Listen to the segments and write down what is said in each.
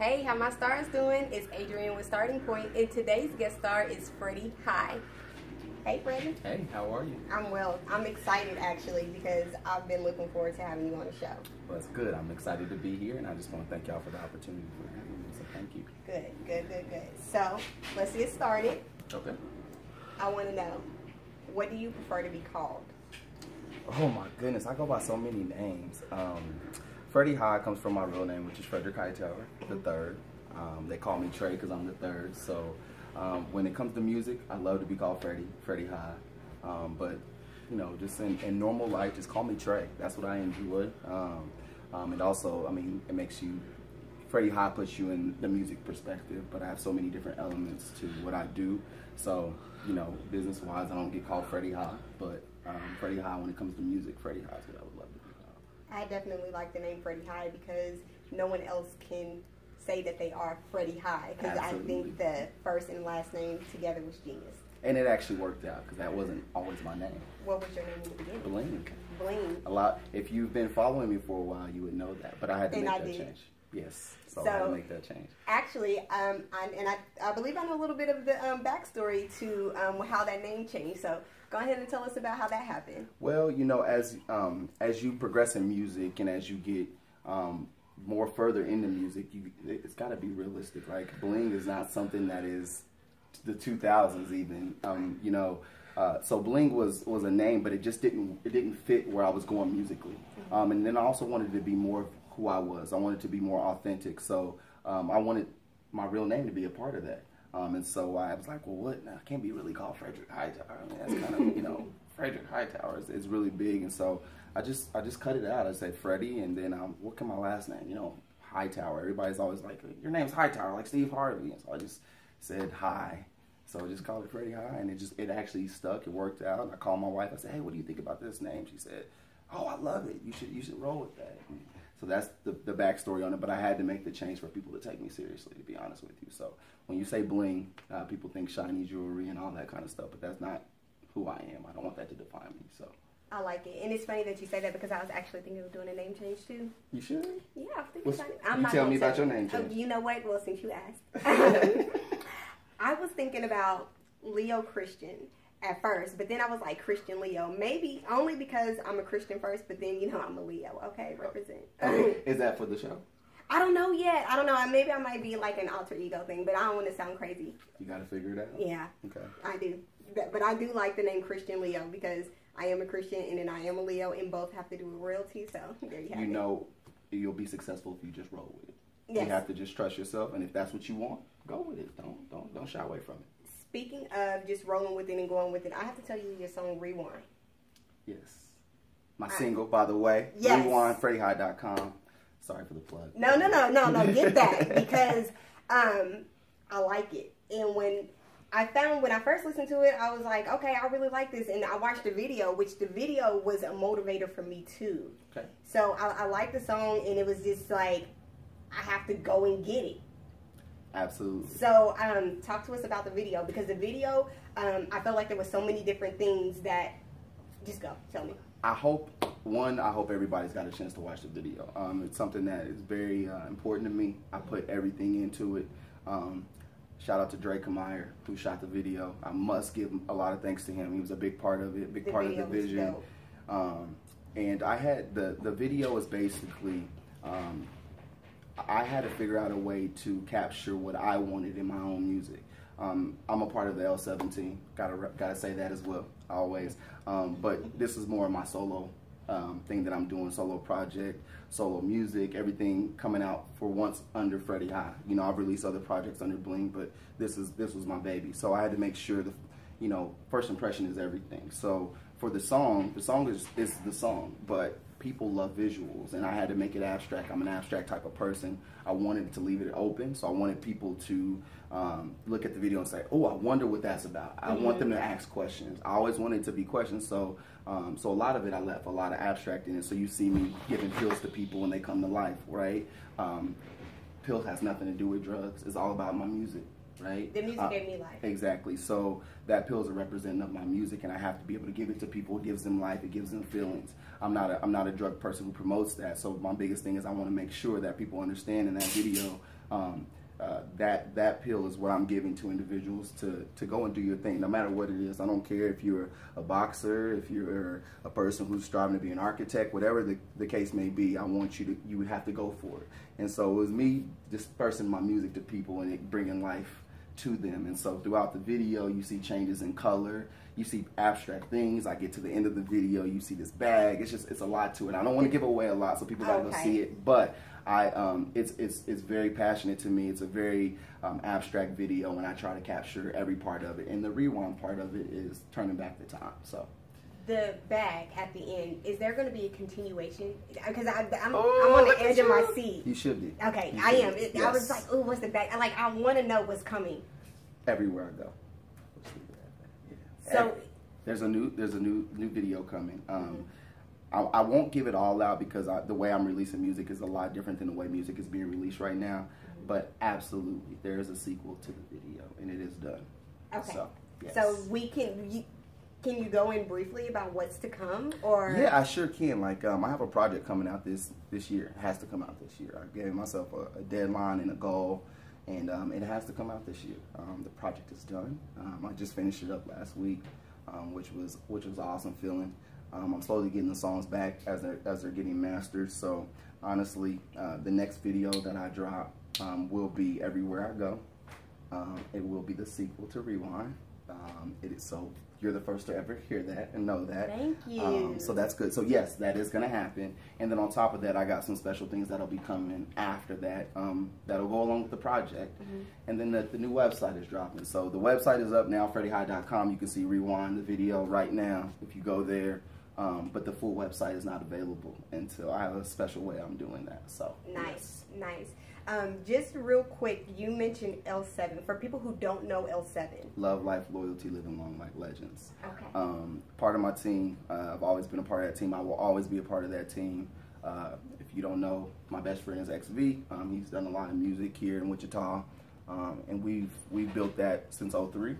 Hey, how my stars doing? It's Adrienne with Starting Point, and today's guest star is Freddy Hi. Hey, Freddy. Hey, how are you? I'm well. I'm excited actually because I've been looking forward to having you on the show. Well, that's good. I'm excited to be here, and I just want to thank y'all for the opportunity for having me. So thank you. Good. So let's get started. Okay. I want to know, what do you prefer to be called? Oh my goodness, I go by so many names. Freddy Hi comes from my real name, which is Frederick Hightower, the third. They call me Trey because I'm the third. So when it comes to music, I love to be called Freddy Hi. But you know, just in normal life, just call me Trey. That's what I enjoy. And also, I mean, it makes you, Freddy Hi puts you in the music perspective, but I have so many different elements to what I do. So, you know, business-wise, I don't get called Freddy Hi, but Freddy Hi, when it comes to music, Freddy Hi is what I would love to be called. I definitely like the name Freddy Hi because no one else can say that they are Freddy Hi, because I think the first and last name together was genius. And it actually worked out because that wasn't always my name. What was your name in the beginning? Bling. Bling. A lot. If you've been following me for a while, you would know that. But I had to make that change. Yes. So I had to make that change. Actually, I believe I know a little bit of the backstory to how that name changed. So go ahead and tell us about how that happened. Well, you know, as you progress in music and as you get more further into music, it's got to be realistic. Like, bling is not something that is the 2000s even. You know, so bling was a name, but it just didn't fit where I was going musically. And then I also wanted to be more of who I was. I wanted to be more authentic. So I wanted my real name to be a part of that. And so I was like, well, what? I can't be really called Frederick Hightower. I mean, that's kind of, you know, Frederick Hightower is really big. And so I just cut it out. I said Freddie, and then what can my last name? You know, Hightower. Everybody's always like, your name's Hightower, like Steve Harvey. And so I just said Hi. So I just called it Freddy Hi, and it actually stuck. It worked out. And I called my wife. I said, hey, what do you think about this name? She said, oh, I love it. You should roll with that. And so that's the backstory on it. But I had to make the change for people to take me seriously, to be honest with you. So when you say bling, people think shiny jewelry and all that kind of stuff. But that's not who I am. I don't want that to define me. So I like it. And it's funny that you say that because I was actually thinking of doing a name change too. You should? Yeah, I was thinking about it. You tell me about your name change. You know what? Well, since you asked. I was thinking about Leo Christian at first, but then I was like Christian Leo. Maybe only because I'm a Christian first, but then, you know, I'm a Leo. Okay, represent. Is that for the show? I don't know yet. I don't know. Maybe I might be like an alter ego thing, but I don't want to sound crazy. You got to figure it out? Yeah. Okay. I do. But I do like the name Christian Leo because I am a Christian and then I am a Leo, and both have to do with royalty, so there you have it. You know, you'll be successful if you just roll with it. Yes. You have to just trust yourself, and if that's what you want, go with it. Don't shy away from it. Speaking of just rolling with it and going with it, I have to tell you your song Rewind. Yes. My single, by the way. Yes. Rewind, FreddyHi.com. Sorry for the plug. No, get that because I like it. And when I first listened to it, I was like, okay, I really like this. And I watched the video, which the video was a motivator for me too. Okay. So I liked the song, and it was just like, I have to go and get it. Absolutely. So, talk to us about the video, because the video, I felt like there were so many different things that, just go, tell me. I hope everybody's got a chance to watch the video. It's something that is very important to me. I put everything into it. Shout out to Drake Meyer, who shot the video. I must give a lot of thanks to him. He was a big part of it, big part of the vision. And I had, the video is basically, I had to figure out a way to capture what I wanted in my own music. I'm a part of the S02. Gotta say that as well, always. But this is more of my solo thing that I'm doing, solo project, solo music, everything coming out for once under Freddy Hi. You know, I've released other projects under Bling, but this was my baby. So I had to make sure that, you know, first impression is everything. So for the song is the song, but people love visuals, and I had to make it abstract. I'm an abstract type of person. I wanted to leave it open, so I wanted people to look at the video and say, oh, I wonder what that's about. I want them to ask questions. I always wanted it to be questions, so a lot of it I left a lot of abstract in it. So you see me giving pills to people when they come to life, right? Pills has nothing to do with drugs. It's all about my music. Right? The music gave me life. Exactly. So that pill is a representative of my music, and I have to be able to give it to people. It gives them life. It gives them feelings. I'm not a drug person who promotes that. So my biggest thing is I want to make sure that people understand in that video That pill is what I'm giving to individuals to go and do your thing, no matter what it is. I don't care if you're a boxer, if you're a person who's striving to be an architect, whatever the case may be. I want you would have to go for it. And so it was me dispersing my music to people and it bringing life to them. And so throughout the video, you see changes in color, you see abstract things. I get to the end of the video, you see this bag. It's a lot to it. I don't want to give away a lot, so people gotta go see it. But it's very passionate to me. It's a very abstract video, and I try to capture every part of it. And the rewind part of it is turning back the time. So the bag at the end, is there going to be a continuation? Because I'm on the edge of my seat. You should be. Okay, I am. Yes. I was like, oh, what's the bag? I want to know what's coming. Everywhere I go. Yeah. So there's a new video coming. I won't give it all out because the way I'm releasing music is a lot different than the way music is being released right now. But absolutely, there is a sequel to the video, and it is done. Okay. So, yes. So we can you go in briefly about what's to come, or? Yeah, I sure can. Like, I have a project coming out this year. It has to come out this year. I gave myself a deadline and a goal, and it has to come out this year. The project is done. I just finished it up last week, which was an awesome feeling. I'm slowly getting the songs back as they're getting mastered. So honestly, the next video that I drop will be Everywhere I Go. It will be the sequel to Rewind. It is, so you're the first to ever hear that and know that. Thank you. So that's good. So yes, that is going to happen. And then on top of that, I got some special things that'll be coming after that. That'll go along with the project. And then the new website is dropping. So the website is up now, freddyhi.com. You can see Rewind, the video right now if you go there. But the full website is not available until I have a special way I'm doing that. So nice, nice. Just real quick, you mentioned L7. For people who don't know L7. Love, life, loyalty, living long like legends. Okay. Part of my team. I've always been a part of that team. I will always be a part of that team. If you don't know, my best friend is XV. He's done a lot of music here in Wichita. And we've built that since '03.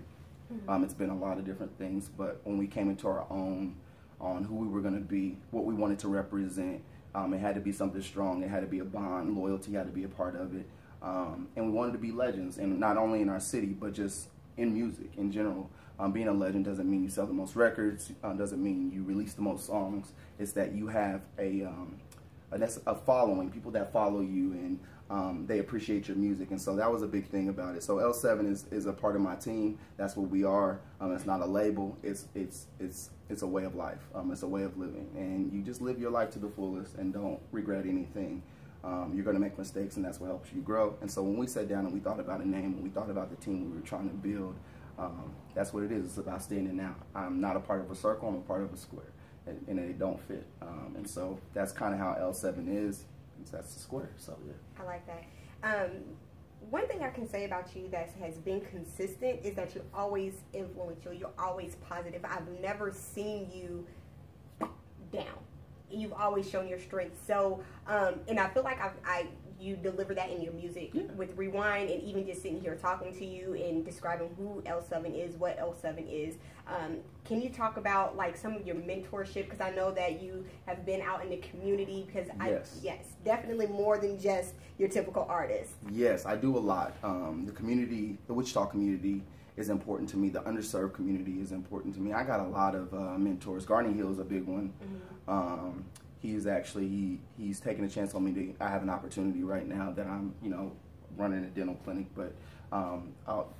It's been a lot of different things. But when we came into our own on who we were going to be, what we wanted to represent, it had to be something strong. It had to be a bond. Loyalty had to be a part of it. And we wanted to be legends, and not only in our city, but just in music in general. Being a legend doesn't mean you sell the most records, doesn't mean you release the most songs. It's that you have a following, people that follow you, and they appreciate your music. And so that was a big thing about it. So L7 is a part of my team. That's what we are. It's not a label. It's a way of life. It's a way of living, and you just live your life to the fullest and don't regret anything. You're going to make mistakes, and that's what helps you grow. And so when we sat down and we thought about a name, and we thought about the team we were trying to build, that's what it is. It's about standing out. I'm not a part of a circle. I'm a part of a square, and they don't fit. And so that's kind of how L7 is. That's the square. So yeah. I like that. One thing I can say about you that has been consistent is that you're always influential. You're always positive. I've never seen you down. You've always shown your strength. So, and I feel like you deliver that in your music with Rewind, and even just sitting here talking to you and describing who L7 is, what L7 is. Can you talk about like some of your mentorship? Because I know that you have been out in the community. Because yes, definitely more than just your typical artist. Yes, I do a lot. The community, the Wichita community, is important to me. The underserved community is important to me. I got a lot of mentors. Garney Hill is a big one. He's actually he's taking a chance on me. I have an opportunity right now that I'm running a dental clinic, but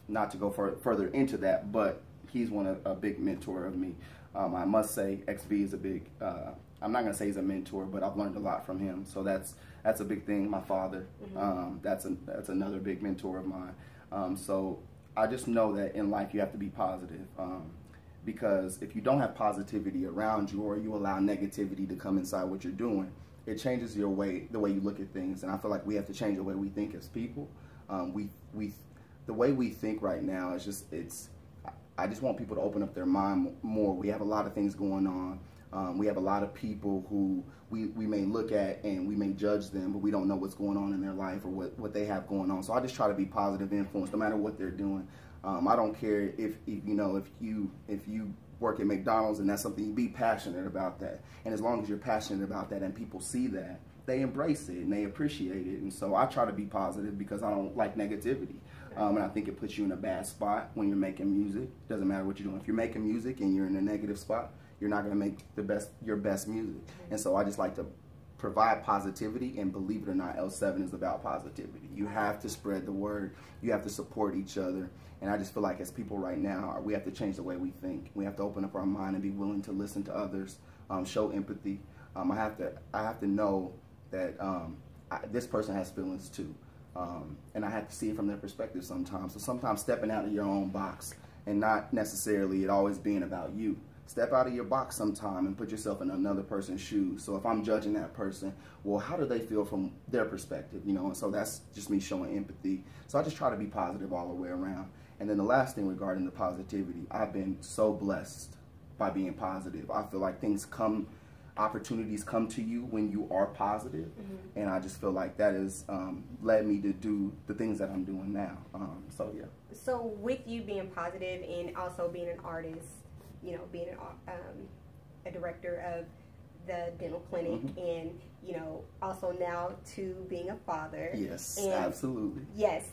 not to go further into that, but he's a big mentor of me. I must say XV is a big, I'm not going to say he's a mentor, but I've learned a lot from him. So that's a big thing. My father, that's another big mentor of mine. So I just know that in life you have to be positive. Because if you don't have positivity around you, or you allow negativity to come inside what you're doing, it changes the way you look at things. And I feel like we have to change the way we think as people. The way we think right now is I just want people to open up their mind more. We have a lot of things going on. We have a lot of people who we may look at and we may judge them, but we don't know what's going on in their life or what they have going on. So I just try to be positive influence no matter what they're doing. I don't care if you work at McDonald's and that's something, you be passionate about that. And as long as you're passionate about that and people see that, they embrace it and they appreciate it. And so I try to be positive because I don't like negativity. And I think it puts you in a bad spot when you're making music. Doesn't matter what you're doing. If you're making music and you're in a negative spot, you're not going to make your best music. And so I just like to provide positivity, and believe it or not, L7 is about positivity. You have to spread the word. You have to support each other. And I just feel like as people right now, we have to change the way we think. We have to open up our mind and be willing to listen to others, show empathy. I have to know that this person has feelings too. And I have to see it from their perspective sometimes. So sometimes stepping out of your own box and not necessarily it always being about you. Step out of your box sometime and put yourself in another person's shoes. So if I'm judging that person, well, how do they feel from their perspective? You know, and so that's just me showing empathy. So I just try to be positive all the way around. And then the last thing regarding the positivity, I've been so blessed by being positive. I feel like opportunities come to you when you are positive. And I just feel like that has led me to do the things that I'm doing now. So yeah. So with you being positive and also being an artist, you know, being a director of the dental clinic, and you know, also now to being a father. Yes, absolutely. Yes.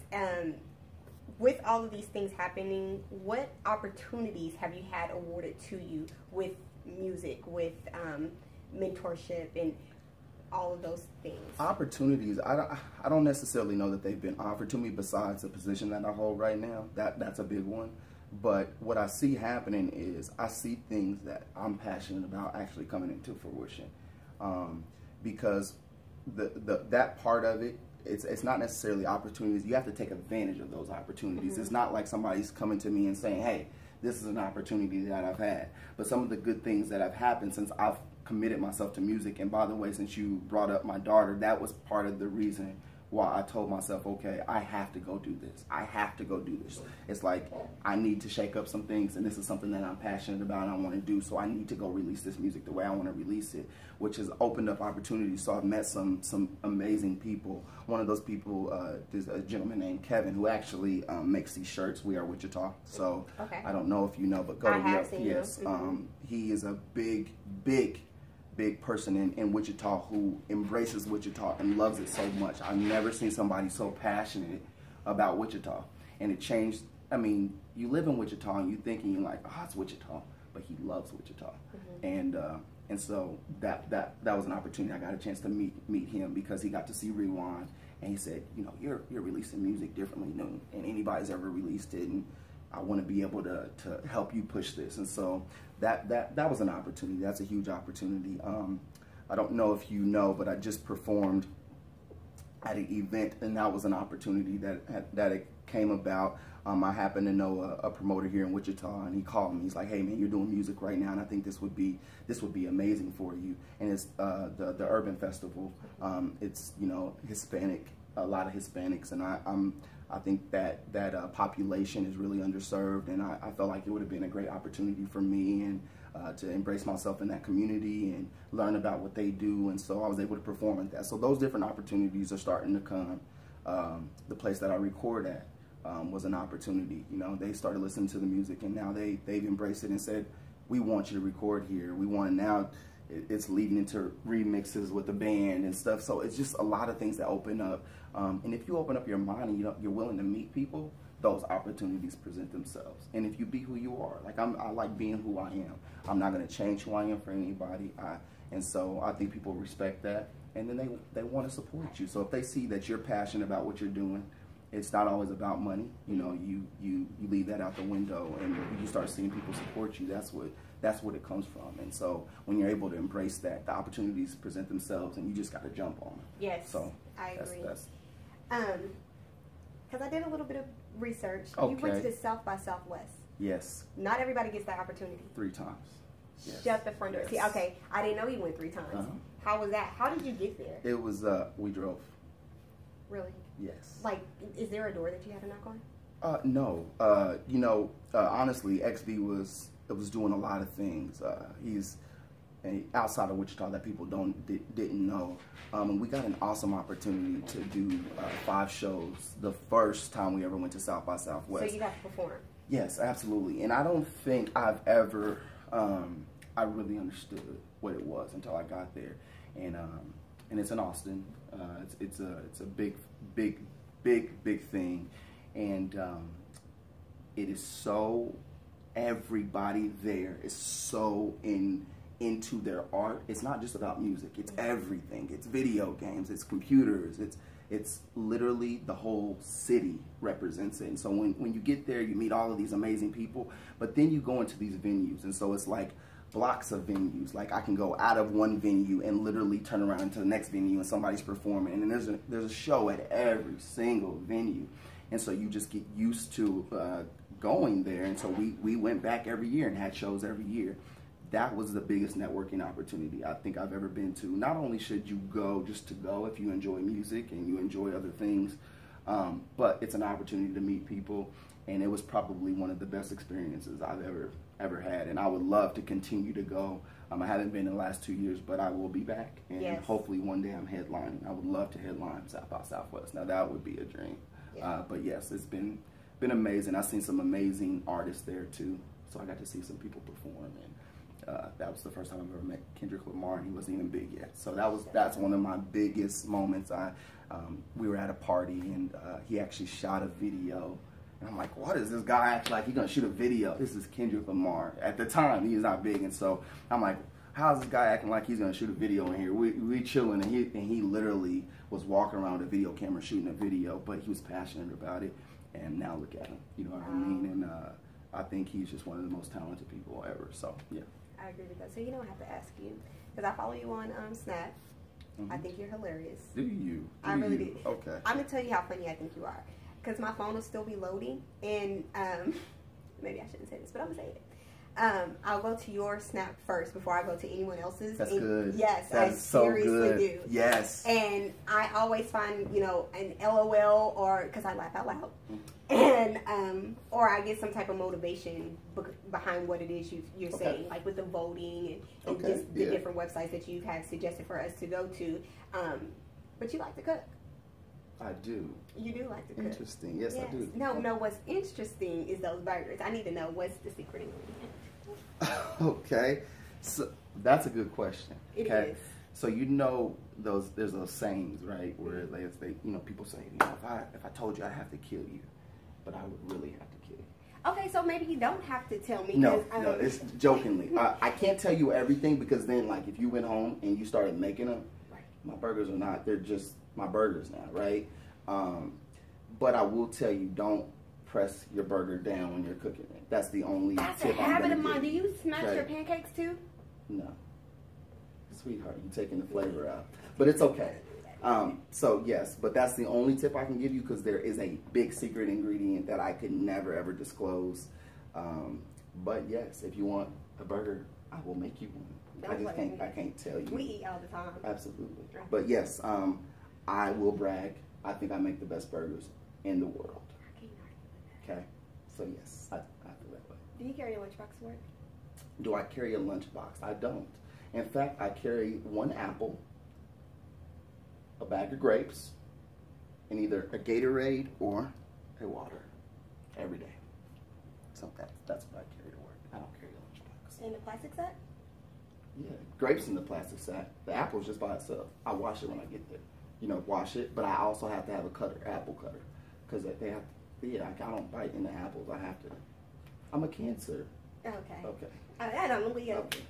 With all of these things happening, what opportunities have you had awarded to you with music, with mentorship, and all of those things? Opportunities, I don't necessarily know that they've been offered to me besides the position that I hold right now. That's a big one. But what I see happening is I see things that I'm passionate about actually coming into fruition, because that part of it, it's not necessarily opportunities. You have to take advantage of those opportunities. It's not like somebody's coming to me and saying, hey, this is an opportunity that I've had. But some of the good things that have happened since I've committed myself to music, and by the way, since you brought up my daughter, that was part of the reason why I told myself, okay, I have to go do this. I have to go do this. It's like I need to shake up some things, and this is something that I'm passionate about and I want to do, so I need to go release this music the way I want to release it, which has opened up opportunities. So I've met some amazing people. One of those people is a gentleman named Kevin, who actually makes these shirts, We Are Wichita. So I don't know if you know, but go to yes. He is a big person in Wichita who embraces Wichita and loves it so much. I've never seen somebody so passionate about Wichita. And it changed. I mean, you live in Wichita and you thinking you're like, oh, it's Wichita, but he loves Wichita. And so that was an opportunity. I got a chance to meet him because he got to see Rewind, and he said, you know, you're releasing music differently than anybody's ever released it, and I want to be able to help you push this. And so that was an opportunity. That's a huge opportunity. I don't know if you know, but I just performed at an event, and that was an opportunity that it came about. I happen to know a promoter here in Wichita, and he called me. He's like, "Hey man, you're doing music right now, and I think this would be amazing for you." And it's the Urban Festival. It's, you know, Hispanic, a lot of Hispanics, and I think that population is really underserved, and I felt like it would have been a great opportunity for me and to embrace myself in that community and learn about what they do. And so I was able to perform at that. So those different opportunities are starting to come. The place that I record at was an opportunity. You know, they started listening to the music, and now they've embraced it and said, we want you to record here. We want, now it's leading into remixes with the band and stuff. So it's just a lot of things that open up. And if you open up your mind and you're willing to meet people, those opportunities present themselves. And if you be who you are, like I like being who I am. I'm not going to change who I am for anybody. And so I think people respect that, and then they want to support you. So if they see that you're passionate about what you're doing, it's not always about money. You know, you leave that out the window, and you start seeing people support you. That's what it comes from. And so when you're able to embrace that, the opportunities present themselves, and you just got to jump on them. Yes, so I agree. Because I did a little bit of research. Okay. You went to South by Southwest. Yes. Not everybody gets that opportunity. 3 times. Yes. Shut the front door. Yes. See, okay, I didn't know you went 3 times. How was that? How did you get there? It was, we drove. Really? Yes. Like, is there a door that you had to knock on? No. You know, honestly, XB was doing a lot of things. He's outside of Wichita that people didn't know. And we got an awesome opportunity to do 5 shows the first time we ever went to South by Southwest. So you got to perform. Yes, absolutely. And I don't think I've ever, I really understood what it was until I got there. And and it's in Austin. It's a big thing, and it is so, everybody there is so into their art. It's not just about music. It's everything. It's video games. It's computers. It's literally the whole city represents it. And so when you get there, you meet all of these amazing people, but then you go into these venues, and so it's like blocks of venues. Like I can go out of one venue and literally turn around into the next venue and somebody's performing, and then there's a show at every single venue. And so you just get used to going there, and so we went back every year and had shows every year. That was the biggest networking opportunity I think I've ever been to. Not only should you go just to go if you enjoy music and you enjoy other things, but it's an opportunity to meet people, and it was probably one of the best experiences I've ever had, and I would love to continue to go. I haven't been in the last 2 years, but I will be back, and hopefully one day I'm headlining. I would love to headline South by Southwest. Now that would be a dream. But yes, it's been amazing. I've seen some amazing artists there too, so I got to see some people perform, and that was the first time I've ever met Kendrick Lamar, and he wasn't even big yet. So that's one of my biggest moments. We were at a party, and he actually shot a video, and I'm like, what is this guy acting like? He's gonna shoot a video? This is Kendrick Lamar. At the time, he was not big, and so I'm like, how's this guy acting like he's gonna shoot a video in here? We chilling, and he literally was walking around with a video camera shooting a video, but he was passionate about it. And now look at him, you know what I mean? And I think he's just one of the most talented people ever. So yeah. I agree with that. So, you know, I have to ask you, because I follow you on Snap. I think you're hilarious. Do you? I really do. Okay. I'm going to tell you how funny I think you are. Because my phone will still be loading. And maybe I shouldn't say this, but I'm going to say it. I'll go to your Snap first before I go to anyone else's. That's good. Yes, I seriously do. Yes. And I always find, you know, an LOL, or because I laugh out loud, and or I get some type of motivation behind what it is you're saying, like with the voting and just the different websites that you have suggested for us to go to. But you like to cook. I do. You do like to cook. Interesting. Yes, I do. No, what's interesting is those burgers. I need to know what's the secret ingredient. Okay, so that's a good question. It is. So you know there's those sayings, right, where they you know, people say, you know, if I told you I have to kill you, but I would really have to kill you. Okay, so maybe you don't have to tell me. No, it's jokingly. I can't tell you everything, because then, like, if you went home and you started making them, my burgers are not, they're just my burgers now, right? But I will tell you, don't press your burger down when you're cooking it. That's the only tip I'm gonna give. That's a habit of mine. Do you smash your pancakes too? No. Sweetheart, you're taking the flavor out. But it's okay. So yes, but that's the only tip I can give you, because there is a big secret ingredient that I could never ever disclose. But yes, if you want a burger, I will make you one. I can't tell you. We eat all the time. Absolutely. But yes, I will brag. I think I make the best burgers in the world. Okay? So yes, I feel that way. Do you carry a lunchbox to work? Do I carry a lunchbox? I don't. In fact, I carry one apple, a bag of grapes, and either a Gatorade or a water every day. So that's what I carry to work. I don't carry a lunchbox. In the plastic sack? Yeah, grapes in the plastic sack. The apple's just by itself. I wash it when I get there. You know, wash it, but I also have to have a cutter, apple cutter, because they have. Yeah, I don't bite in the apples. I have to. I'm a Cancer. Okay. Okay. I don't believe it.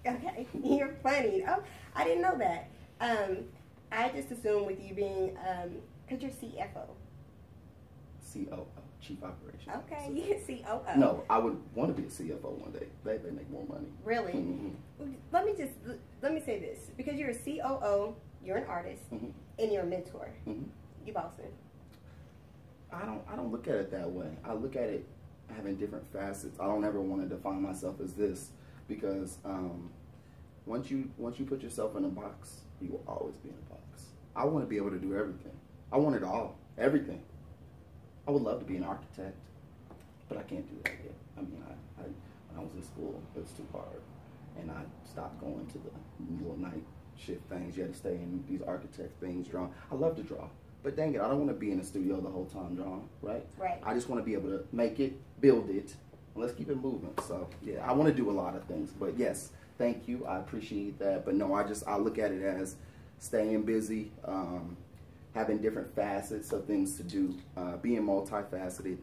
Okay. You're funny. Oh, I didn't know that. I just assumed with you being, because you're CFO. COO, Chief Operations. Okay, you're COO. No, I would want to be a CFO one day. They make more money. Really? Mm-hmm. Let me say this. Because you're a COO, you're an artist, and you're a mentor. You bossing. I don't look at it that way. I look at it having different facets. I don't ever want to define myself as this, because once you put yourself in a box, you will always be in a box. I want to be able to do everything. I want it all, everything. I would love to be an architect, but I can't do that yet. I mean, when I was in school, it was too hard, and I stopped going to the middle of night shift things. You had to stay in these architect things, drawing. I love to draw. But dang it, I don't want to be in the studio the whole time drawing, right? Right. I just want to be able to make it, build it, and let's keep it moving. So, yeah, I want to do a lot of things. But, yes, thank you. I appreciate that. But, no, I look at it as staying busy, having different facets of things to do, being multifaceted,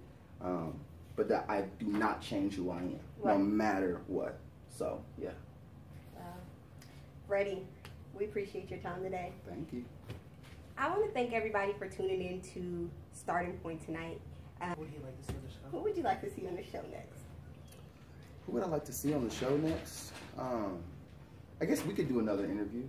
but that I do not change who I am, no matter what. So, yeah. Freddie, we appreciate your time today. Thank you. I want to thank everybody for tuning in to Starting Point tonight. What would you like to see on the show? Who would you like to see on the show next? Who would I like to see on the show next? I guess we could do another interview.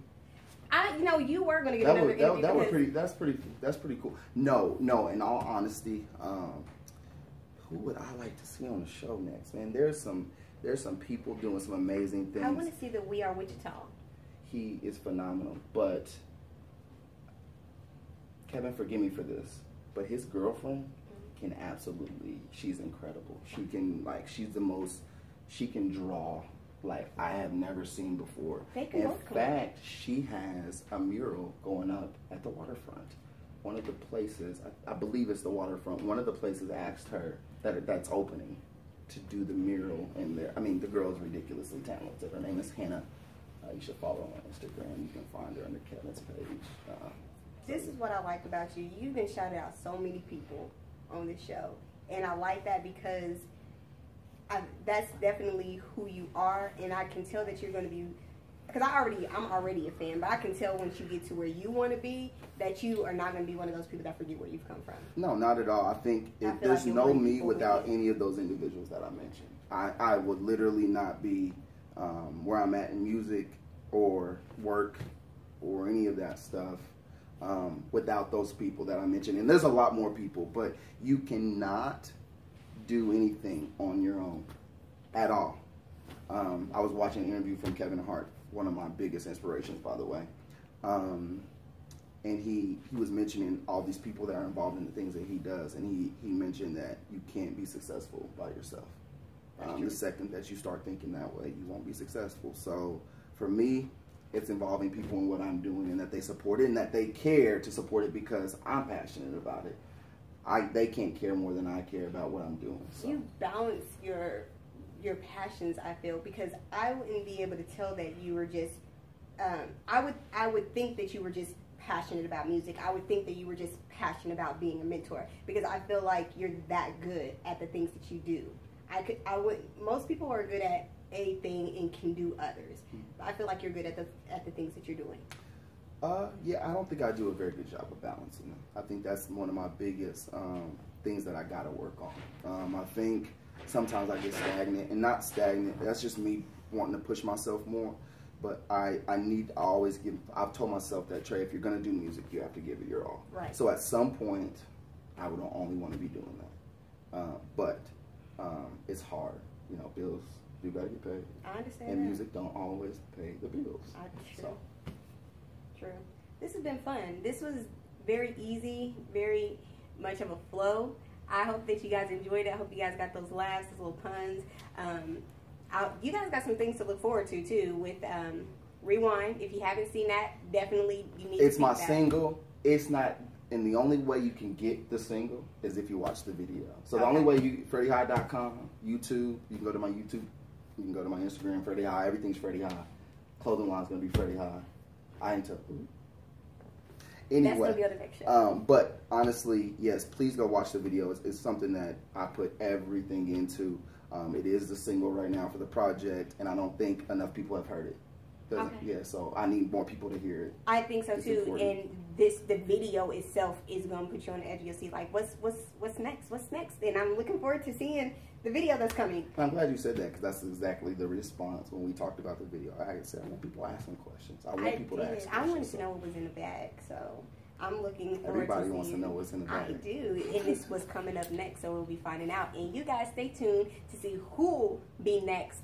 You were going to get another interview. That's pretty cool. No. In all honesty, who would I like to see on the show next? Man, there's some people doing some amazing things. I want to see the We Are Wichita. He is phenomenal, but Kevin, forgive me for this, but his girlfriend can absolutely. She's incredible. She can she can draw like I have never seen before. In fact, she has a mural going up at the waterfront. One of the places, I believe it's the waterfront, one of the places asked her that's opening to do the mural in there. I mean, the girl is ridiculously talented. Her name is Hannah. You should follow her on Instagram. You can find her on the Kevin's page. This is what I like about you. You've been shouting out so many people on this show. And I like that because that's definitely who you are, and I can tell that you're going to be, because I'm already a fan, but I can tell once you get to where you want to be that you are not going to be one of those people that forget where you've come from. No, not at all. I think there's no me without any of those individuals that I mentioned. I would literally not be where I'm at in music or work or any of that stuff without those people that I mentioned. And there's a lot more people, but you cannot do anything on your own at all. I was watching an interview from Kevin Hart, one of my biggest inspirations, by the way, and he was mentioning all these people that are involved in the things that he does, and he mentioned that you can't be successful by yourself. The second that you start thinking that way, you won't be successful. So for me, it's involving people in what I'm doing, and that they support it, and that they care to support it because I'm passionate about it. They can't care more than I care about what I'm doing. So. You balance your passions, I feel, because I wouldn't be able to tell that you were just. I would think that you were just passionate about music. I would think that you were just passionate about being a mentor, because I feel like you're that good at the things that you do. Most people are good at a thing and can do others. But I feel like you're good at the things that you're doing. Yeah, I don't think I do a very good job of balancing them. I think that's one of my biggest things that I got to work on. I think sometimes I get stagnant, and not stagnant. That's just me wanting to push myself more. But I've told myself that, Trey, if you're going to do music, you have to give it your all. Right. So at some point, I would only want to be doing that. But it's hard. You know, bills do got to get paid. I understand. And music don't always pay the bills. True. This has been fun. This was very easy, very much of a flow. I hope that you guys enjoyed it. I hope you guys got those laughs, those little puns. You guys got some things to look forward to, too, with Rewind. If you haven't seen that, definitely you need to see that. It's my single. It's not, and the only way you can get the single is if you watch the video. So the only way FreddyHi.com, YouTube, you can go to my YouTube, you can go to my Instagram, Freddy Hi. Everything's Freddy Hi. Clothing line's going to be Freddy Hi. I ain't anyway, that's gonna be on the next show. But honestly, yes, please go watch the video. It's something that I put everything into. It is the single right now for the project, and I don't think enough people have heard it. Okay. Yeah, so I need more people to hear it. I think so too. Important. And the video itself is gonna put you on the edge of your seat. Like, what's next? What's next? And I'm looking forward to seeing the video that's coming. I'm glad you said that, because that's exactly the response when we talked about the video. I said I want people asking questions. I want people to ask questions. I wanted to know what was in the bag, so I'm looking forward to Everybody wants to know what's in the bag. I do, and this was coming up next, so we'll be finding out. And you guys stay tuned to see who'll be next